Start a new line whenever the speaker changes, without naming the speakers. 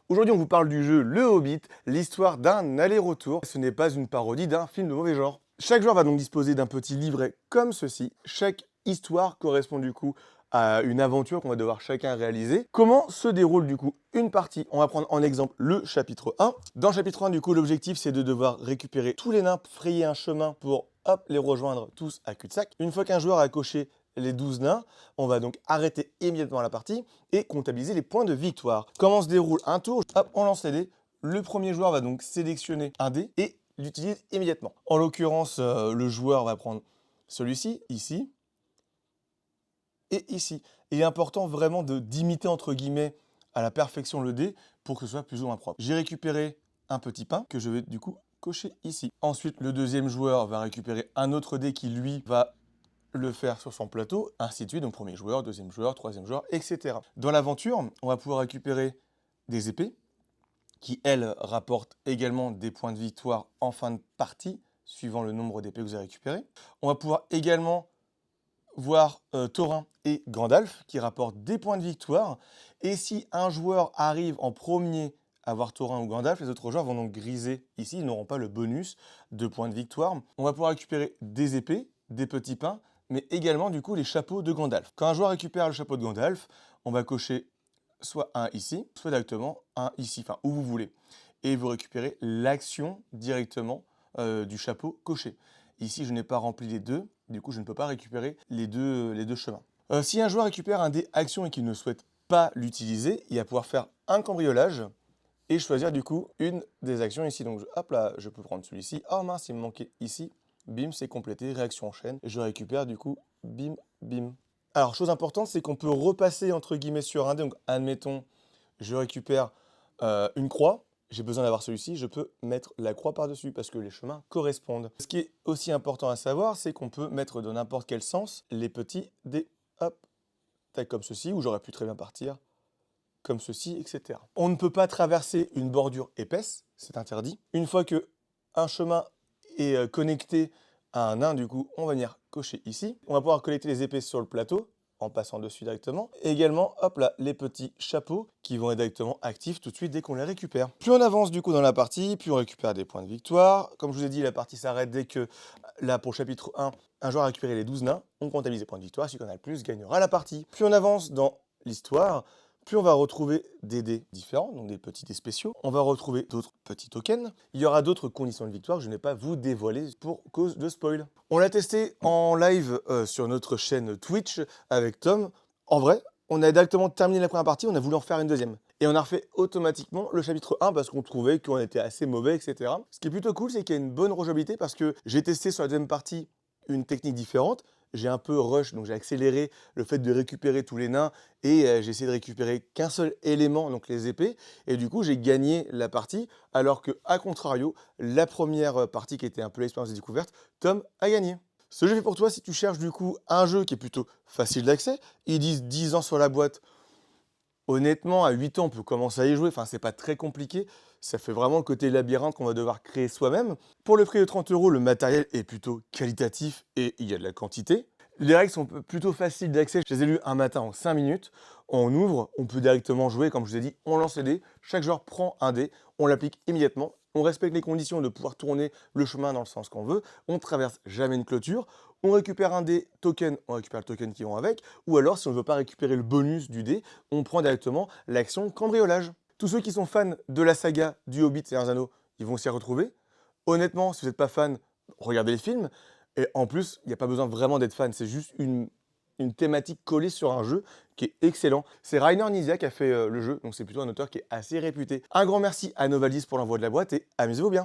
Aujourd'hui, on vous parle du jeu Le Hobbit, l'histoire d'un aller-retour. Ce n'est pas une parodie d'un film de mauvais genre. Chaque joueur va donc disposer d'un petit livret comme ceci. Chaque histoire correspond du coup à une aventure qu'on va devoir chacun réaliser. Comment se déroule du coup une partie? On va prendre en exemple le chapitre 1. Dans le chapitre 1, du coup, l'objectif c'est de devoir récupérer tous les nains, frayer un chemin pour hop, les rejoindre tous à cul-de-sac. Une fois qu'un joueur a coché les 12 nains, on va donc arrêter immédiatement la partie et comptabiliser les points de victoire. Comment se déroule un tour? Hop, on lance les dés. Le premier joueur va donc sélectionner un dé et l'utilise immédiatement. En l'occurrence, le joueur va prendre celui-ci, ici, et ici. Il est important vraiment d'imiter entre guillemets à la perfection le dé pour que ce soit plus ou moins propre. J'ai récupéré un petit pain que je vais du coup cocher ici. Ensuite, le deuxième joueur va récupérer un autre dé qui lui va le faire sur son plateau, ainsi de suite, donc premier joueur, deuxième joueur, troisième joueur, etc. Dans l'aventure, on va pouvoir récupérer des épées, qui elles rapportent également des points de victoire en fin de partie, suivant le nombre d'épées que vous avez récupérées. On va pouvoir également voir Thorin et Gandalf, qui rapportent des points de victoire, et si un joueur arrive en premier à voir Thorin ou Gandalf, les autres joueurs vont donc griser ici, ils n'auront pas le bonus de points de victoire. On va pouvoir récupérer des épées, des petits pains, mais également du coup les chapeaux de Gandalf. Quand un joueur récupère le chapeau de Gandalf, on va cocher soit un ici, soit directement un ici, enfin où vous voulez. Et vous récupérez l'action directement du chapeau coché. Ici, je n'ai pas rempli les deux, du coup je ne peux pas récupérer les deux chemins. Si un joueur récupère un dé action et qu'il ne souhaite pas l'utiliser, il va pouvoir faire un cambriolage et choisir du coup une des actions ici. Donc hop là, je peux prendre celui-ci. Oh mince, il me manquait ici. Bim, c'est complété, réaction en chaîne. Je récupère du coup, bim, bim. Alors, chose importante, c'est qu'on peut repasser entre guillemets sur un dé. Donc, admettons, je récupère une croix. J'ai besoin d'avoir celui-ci, je peux mettre la croix par-dessus parce que les chemins correspondent. Ce qui est aussi important à savoir, c'est qu'on peut mettre dans n'importe quel sens les petits dés. Hop, tac, comme ceci, où j'aurais pu très bien partir comme ceci, etc. On ne peut pas traverser une bordure épaisse, c'est interdit. Une fois que un chemin est connecté à un nain, du coup, on va venir cocher ici. On va pouvoir collecter les épées sur le plateau en passant dessus directement. Et également, hop là, les petits chapeaux qui vont être directement actifs tout de suite dès qu'on les récupère. Plus on avance du coup dans la partie, plus on récupère des points de victoire. Comme je vous ai dit, la partie s'arrête dès que, là pour le chapitre 1, un joueur a récupéré les 12 nains. On comptabilise les points de victoire, celui qui en a le plus gagnera la partie. Plus on avance dans l'histoire, plus on va retrouver des dés différents, donc des petits dés spéciaux. On va retrouver d'autres petits tokens. Il y aura d'autres conditions de victoire que je n'ai pas vous dévoiler pour cause de spoil. On l'a testé en live sur notre chaîne Twitch avec Tom. En vrai, on a directement terminé la première partie, on a voulu en faire une deuxième. Et on a refait automatiquement le chapitre 1 parce qu'on trouvait qu'on était assez mauvais, etc. Ce qui est plutôt cool, c'est qu'il y a une bonne rejouabilité parce que j'ai testé sur la deuxième partie une technique différente. J'ai un peu rush, donc j'ai accéléré le fait de récupérer tous les nains et j'ai essayé de récupérer qu'un seul élément, donc les épées. Et du coup, j'ai gagné la partie, alors que, à contrario, la première partie qui était un peu l'expérience de découverte, Tom a gagné. Ce jeu est fait pour toi si tu cherches du coup un jeu qui est plutôt facile d'accès. Ils disent 10 ans sur la boîte. Honnêtement, à 8 ans, on peut commencer à y jouer. Enfin, c'est pas très compliqué. Ça fait vraiment le côté labyrinthe qu'on va devoir créer soi-même. Pour le prix de 30 euros, le matériel est plutôt qualitatif et il y a de la quantité. Les règles sont plutôt faciles d'accès. Je les ai lues un matin en 5 minutes. On ouvre, on peut directement jouer. Comme je vous ai dit, on lance les dés. Chaque joueur prend un dé. On l'applique immédiatement. On respecte les conditions de pouvoir tourner le chemin dans le sens qu'on veut. On traverse jamais une clôture. On récupère un dé token, on récupère le token qui vont avec. Ou alors, si on ne veut pas récupérer le bonus du dé, on prend directement l'action cambriolage. Tous ceux qui sont fans de la saga du Hobbit et un Anneaux, ils vont s'y retrouver. Honnêtement, si vous n'êtes pas fan, regardez les films. Et en plus, il n'y a pas besoin vraiment d'être fan. C'est juste une thématique collée sur un jeu qui est excellent. C'est Rainer Knizia qui a fait le jeu, donc c'est plutôt un auteur qui est assez réputé. Un grand merci à Novalis pour l'envoi de la boîte et amusez-vous bien.